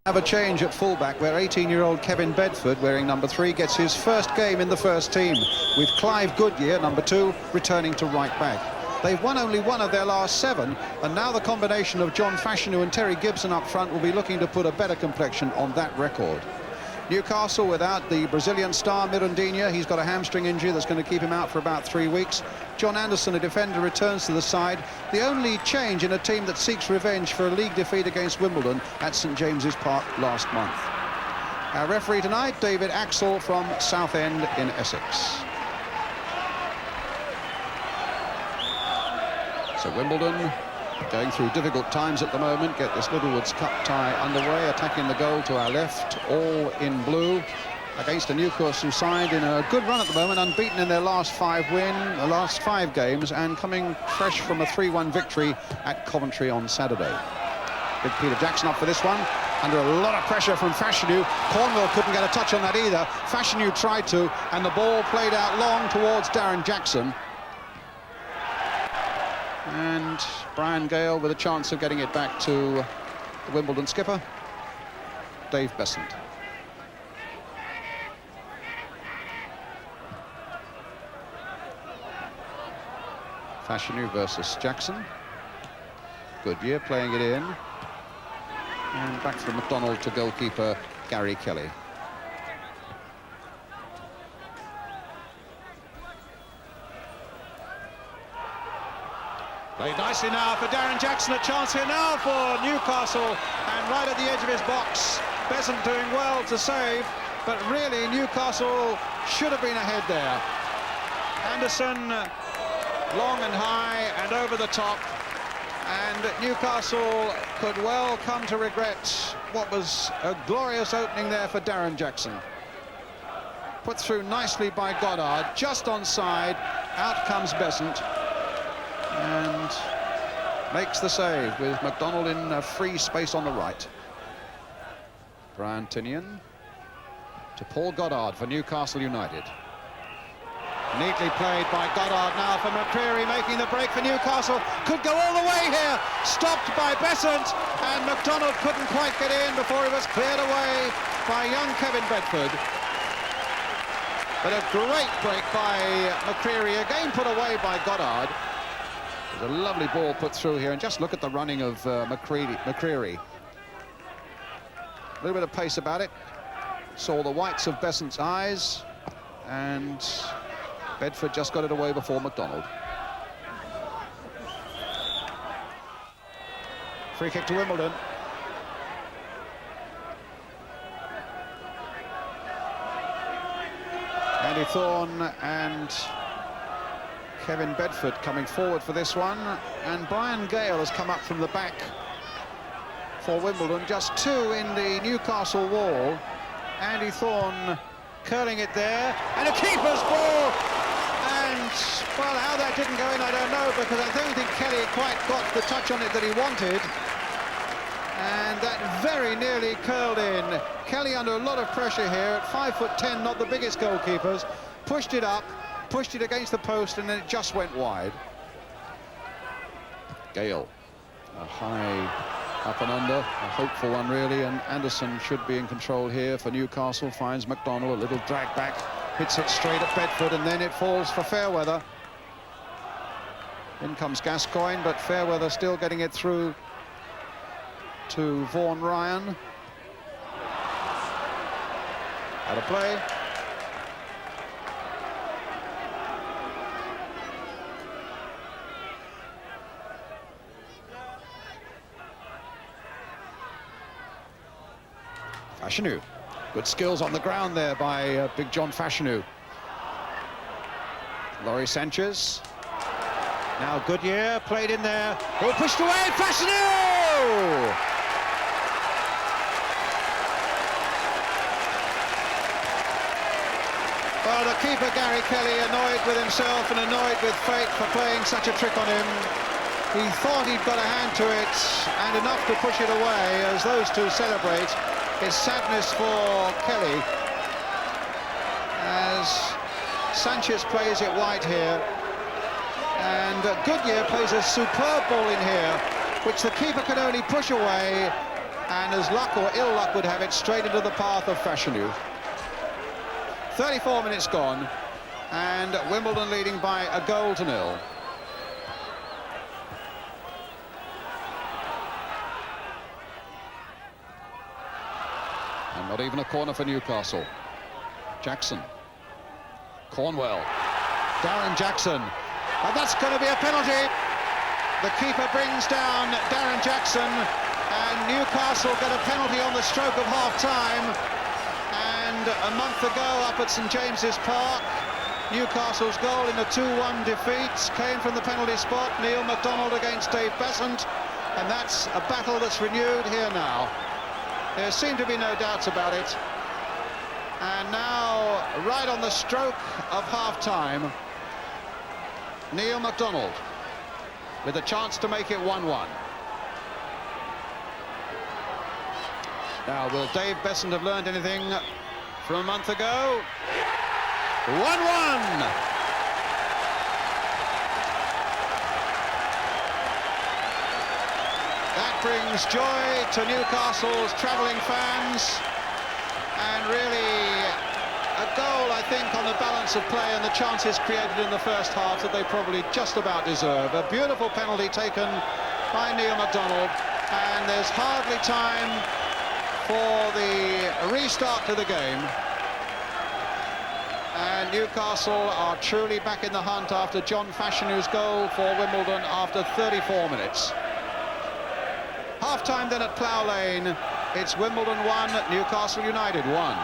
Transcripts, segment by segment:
Have a change at fullback where 18-year-old Kevin Bedford, wearing number 3, gets his first game in the first team, with Clive Goodyear, number 2, returning to right back. They've won only one of their last 7, and now the combination of John Fashanu and Terry Gibson up front will be looking to put a better complexion on that record. Newcastle without the Brazilian star Mirandinha. He's got a hamstring injury that's going to keep him out for about 3 weeks. John Anderson, a defender, returns to the side. The only change in a team that seeks revenge for a league defeat against Wimbledon at St James's Park last month. Our referee tonight, David Axel from Southend in Essex. So Wimbledon going through difficult times at the moment. Get this Littlewoods Cup tie underway, attacking the goal to our left, all in blue, against a Newcastle side in a good run at the moment, unbeaten in their last 5 games, and coming fresh from a 3-1 victory at Coventry on Saturday. Big Peter Jackson up for this one, under a lot of pressure from Fashanu. Cornwell couldn't get a touch on that either. Fashanu tried to, and the ball played out long towards Darren Jackson. And Brian Gale with a chance of getting it back to the Wimbledon skipper, Dave Besant. Fashanu versus Jackson. Goodyear playing it in. And back from McDonald to goalkeeper Gary Kelly. Played nicely now for Darren Jackson. A chance here now for Newcastle, and right at the edge of his box. Besant doing well to save, but really Newcastle should have been ahead there. Anderson long and high and over the top, and Newcastle could well come to regret what was a glorious opening there for Darren Jackson. Put through nicely by Goddard, just onside. Out comes Besant and makes the save with McDonald in a free space on the right. Brian Tinian to Paul Goddard for Newcastle United. Neatly played by Goddard now for McCreary, making the break for Newcastle. Could go all the way here, stopped by Besant, and McDonald couldn't quite get in before it was cleared away by young Kevin Bedford. But a great break by McCreary, again put away by Goddard. There's a lovely ball put through here, and just look at the running of McCreary. A little bit of pace about it. Saw the whites of Besant's eyes, and Bedford just got it away before McDonald. Free kick to Wimbledon. Andy Thorne and Kevin Bedford coming forward for this one, and Brian Gale has come up from the back for Wimbledon. Just 2 in the Newcastle wall. Andy Thorne curling it there, and a keeper's ball, and well, how that didn't go in I don't know, because I don't think Kelly quite got the touch on it that he wanted, and that very nearly curled in. Kelly under a lot of pressure here at 5'10", not the biggest goalkeepers, pushed it up, pushed it against the post, and then it just went wide. Gale, a high up and under, a hopeful one really, and Anderson should be in control here for Newcastle. Finds McDonald, a little drag back, hits it straight at Bedford, and then it falls for Fairweather. In comes Gascoigne, but Fairweather still getting it through to Vaughan Ryan. Out of play. Fashanu, good skills on the ground there by big John Fashanu. Laurie Sanchez. Now Goodyear played in there. Ball pushed away. Fashanu! Well, the keeper Gary Kelly annoyed with himself and annoyed with fate for playing such a trick on him. He thought he'd got a hand to it and enough to push it away as those two celebrate. It's sadness for Kelly as Sanchez plays it wide here, and Goodyear plays a superb ball in here, which the keeper could only push away, and as luck or ill luck would have it, straight into the path of Fashanu. 34 minutes gone, and Wimbledon leading by 1-0. And not even a corner for Newcastle. Jackson. Cornwell. Darren Jackson. And that's going to be a penalty. The keeper brings down Darren Jackson, and Newcastle get a penalty on the stroke of half-time. And a month ago up at St James's Park, Newcastle's goal in a 2-1 defeat came from the penalty spot. Neil MacDonald against Dave Besant, and that's a battle that's renewed here now. There seem to be no doubts about it. And now, right on the stroke of half-time, Neil MacDonald with a chance to make it 1-1. Now, will Dave Besant have learned anything from a month ago? 1-1! That brings joy to Newcastle's travelling fans, and really a goal, I think, on the balance of play and the chances created in the first half that they probably just about deserve. A beautiful penalty taken by Neil MacDonald, and there's hardly time for the restart to the game. And Newcastle are truly back in the hunt after John Fashanu's goal for Wimbledon after 34 minutes. Half-time then at Plough Lane. It's Wimbledon 1, Newcastle United 1.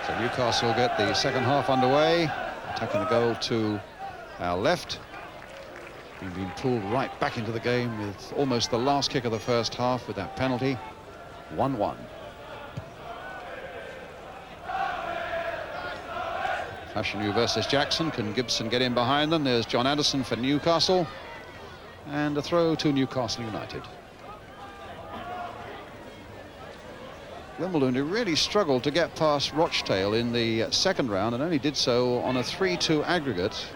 So Newcastle get the second half underway, attacking the goal to our left. Being pulled right back into the game with almost the last kick of the first half with that penalty. 1-1. Fashanu versus Jackson. Can Gibson get in behind them? There's John Anderson for Newcastle. And a throw to Newcastle United. Wimbledon, who really struggled to get past Rochdale in the second round and only did so on a 3-2 aggregate.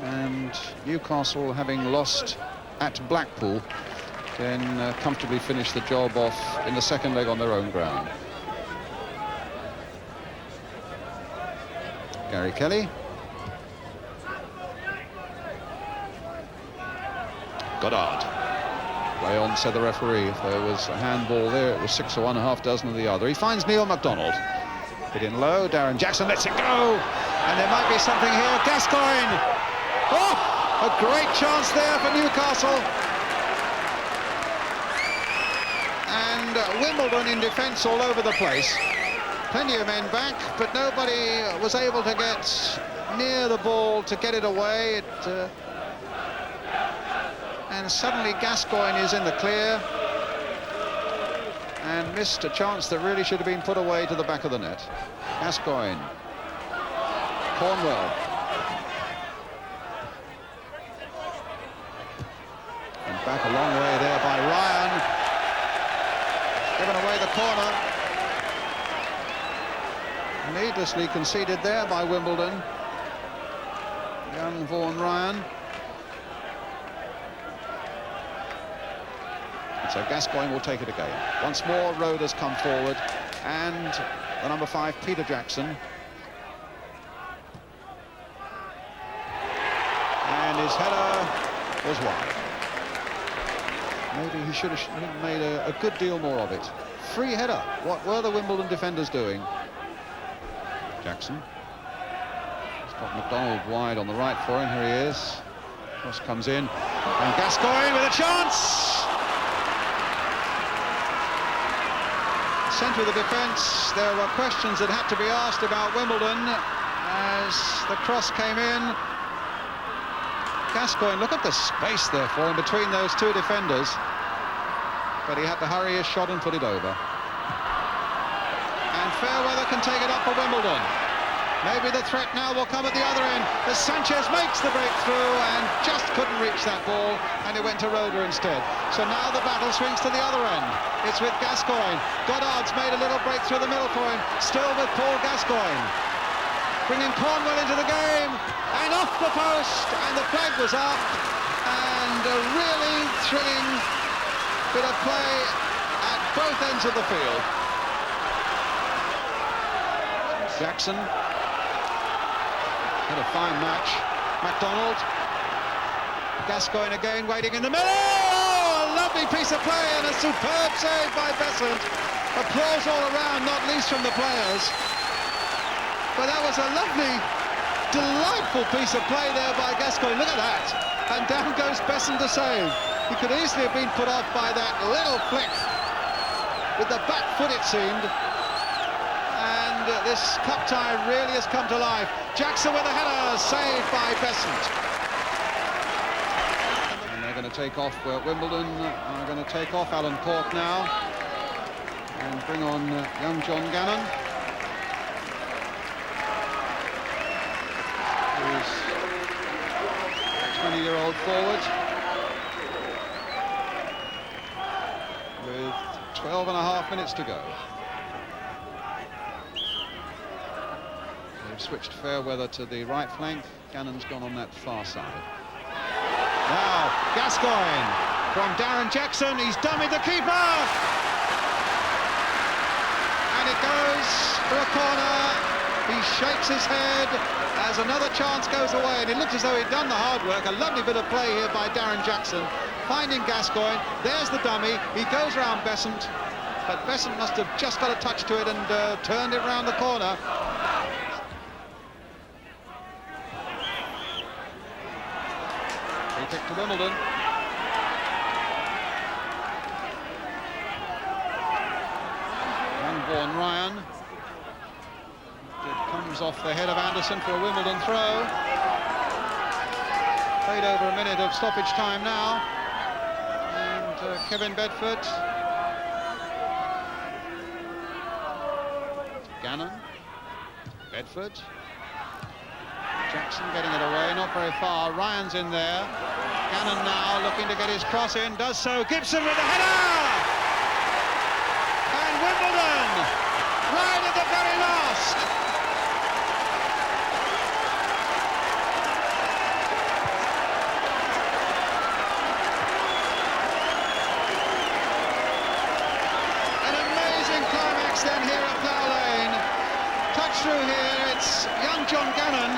And Newcastle, having lost at Blackpool, can comfortably finish the job off in the second leg on their own ground. Gary Kelly. Goddard. Play on, said the referee. If there was a handball there, it was 6 of one, a half dozen of the other. He finds Neil MacDonald. Hit in low, Darren Jackson lets it go. And there might be something here. Gascoigne! Oh, a great chance there for Newcastle. And Wimbledon in defence all over the place. Plenty of men back, but nobody was able to get near the ball to get it away. And suddenly Gascoigne is in the clear and missed a chance that really should have been put away to the back of the net. Gascoigne. Cornwell. And back a long way there by Ryan. Given away the corner. Needlessly conceded there by Wimbledon. Young Vaughan Ryan. So Gascoigne will take it again. Once more, Road has come forward, and the number 5, Peter Jackson. And his header was wide. Maybe he should have made a good deal more of it. Free header. What were the Wimbledon defenders doing? Jackson. He's got MacDonald wide on the right for him. Here he is. Cross comes in. And Gascoigne with a chance! Centre of the defence, there were questions that had to be asked about Wimbledon as the cross came in. Gascoigne, look at the space there for him between those two defenders, but he had to hurry his shot and put it over. And Fairweather can take it up for Wimbledon. Maybe the threat now will come at the other end as Sanchez makes the breakthrough and just couldn't reach that ball, and it went to Roeder instead. So now the battle swings to the other end. It's with Gascoigne. Goddard's made a little break through the middle for him, still with Paul Gascoigne. Bringing Cornwell into the game, and off the post, and the flag was up, and a really thrilling bit of play at both ends of the field. Jackson had a fine match. MacDonald. Gascoigne again, waiting in the middle. Oh, a lovely piece of play and a superb save by Besant. Applause all around, not least from the players. But that was a lovely, delightful piece of play there by Gascoigne. Look at that. And down goes Besant to save. He could easily have been put off by that little flick with the back foot, it seemed. And this cup tie really has come to life. Jackson with a header, saved by Besant. And they're going to take off, Wimbledon are going to take off Alan Cork now and bring on young John Gannon, who's a 20-year-old forward with 12.5 minutes to go. They've switched Fairweather to the right flank. Gannon's gone on that far side. Now, Gascoigne from Darren Jackson. He's dummied the keeper. And it goes for a corner. He shakes his head as another chance goes away. And it looks as though he'd done the hard work. A lovely bit of play here by Darren Jackson. Finding Gascoigne. There's the dummy. He goes round Besant. But Besant must have just got a touch to it and turned it round the corner. Free kick to Wimbledon. Young-born Ryan. It comes off the head of Anderson for a Wimbledon throw. Played over a minute of stoppage time now. And Kevin Bedford. Gannon. Bedford. Jackson getting it away, not very far. Ryan's in there. Gannon now looking to get his cross in, does so. Gibson with the header! And Wimbledon, right at the very last. An amazing climax then here at Plough Lane. Touch through here, it's young John Gannon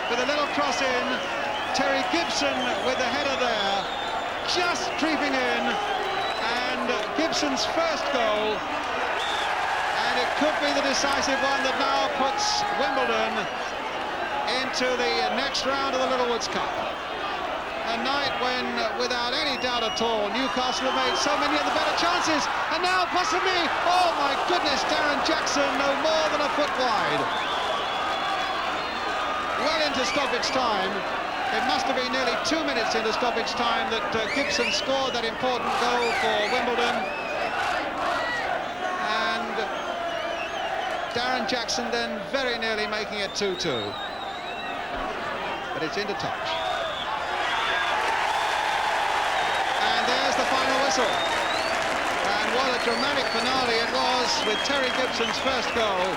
with a little cross in. Terry Gibson with the header there, just creeping in, and Gibson's first goal, and it could be the decisive one that now puts Wimbledon into the next round of the Littlewoods Cup. A night when, without any doubt at all, Newcastle have made so many of the better chances, and now possibly, oh my goodness, Darren Jackson no more than a foot wide. Well into stoppage time. It must have been nearly 2 minutes into stoppage time that Gibson scored that important goal for Wimbledon. And Darren Jackson then very nearly making it 2-2. But it's into touch. And there's the final whistle. And what a dramatic finale it was with Terry Gibson's first goal,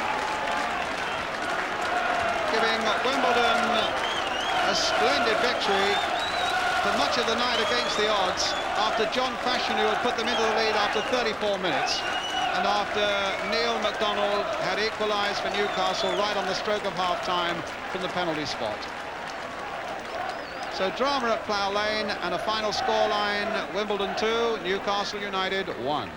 giving Wimbledon a splendid victory for much of the night against the odds, after John Fashanu had put them into the lead after 34 minutes, and after Neil MacDonald had equalised for Newcastle right on the stroke of half-time from the penalty spot. So drama at Plough Lane, and a final scoreline: Wimbledon 2, Newcastle United 1.